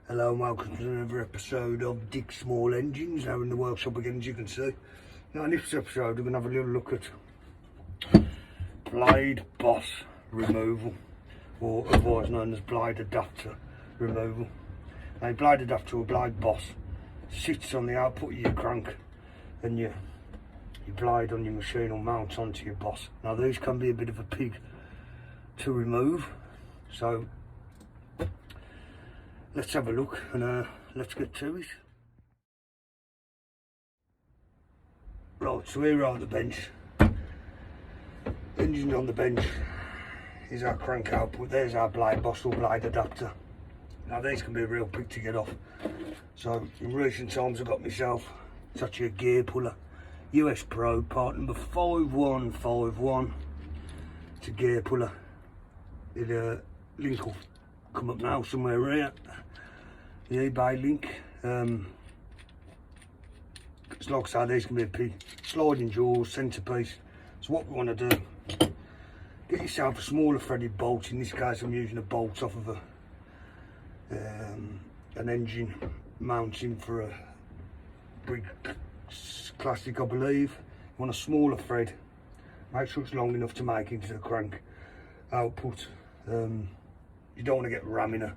Hello and welcome to another episode of Dick Small Engines. Now in the workshop again, as you can see. Now in this episode we're going to have a little look at blade boss removal, or otherwise known as blade adapter removal. Now blade adapter or blade boss sits on the output of your crank, and your blade on your machine will mount onto your boss. Now these can be a bit of a pig to remove, so let's have a look and let's get to it. Right, so here are the bench. Engine on the bench is our crank output. There's our blade boss or blade adapter. Now these can be a real pig to get off. So in recent times I've got myself, it's actually a gear puller. US Pro, part number 5151. It's a gear puller. The link will come up now somewhere here. The eBay link. It's like I say, these can be a pig. Sliding jaws, centrepiece. So what we want to do, get yourself a smaller threaded bolt. In this case I'm using a bolt off of an engine mounting for a Brig Classic, I believe. You want a smaller thread. Make sure it's long enough to make into the crank output. You don't want to get ramming a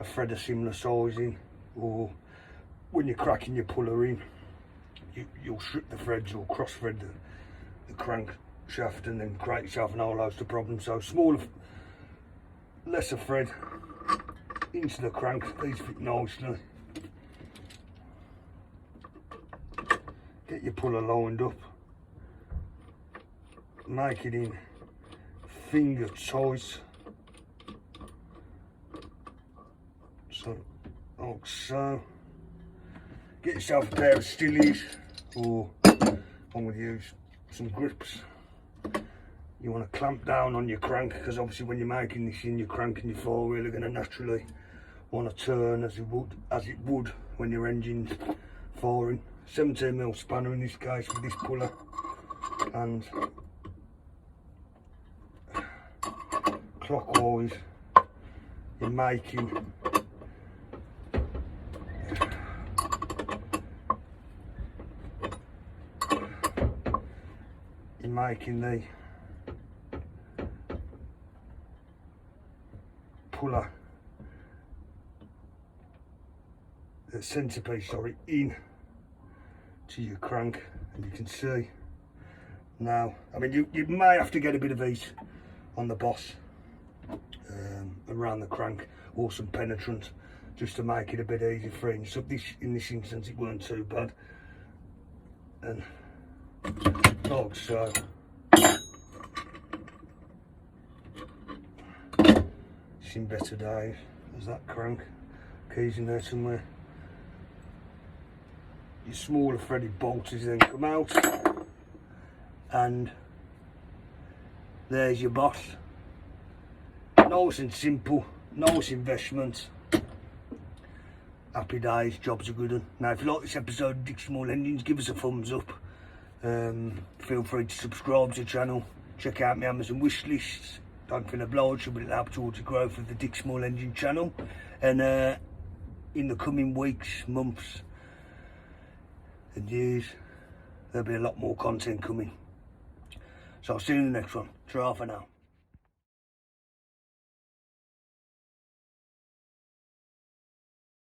thread of similar size in, or when you're cracking your puller in, you'll strip the threads or cross thread the crank shaft and then create yourself an whole host of problems. So smaller, lesser thread into the crank. These fit nicely. Get your puller lined up, make it in finger tight. So, like so. Get yourself a pair of stillies, or I'm going to use some grips. You want to clamp down on your crank, because obviously when you're making this in, your crank and your four wheel are going to naturally want to turn as it would when your engine's firing. 17mm spanner in this case with this puller, and clockwise you're making the puller, the centrepiece, sorry, in to your crank, and you can see now, I mean you may have to get a bit of heat on the boss around the crank, or some penetrant, just to make it a bit easier for you. So in this instance it weren't too bad, and like so. It's in better days. There's that crank, keys in there somewhere. Your smaller threaded bolts then come out, and there's your boss. Nice and simple, nice investment. Happy days, job's a good one. Now if you like this episode of Dick Small Engines, give us a thumbs up. Feel free to subscribe to the channel. Check out my Amazon wish lists. Don't feel obliged, but it'll help towards the growth of the Dick Small Engine channel. And in the coming weeks, months and years, there'll be a lot more content coming. So I'll see you in the next one. Ta-ra for now.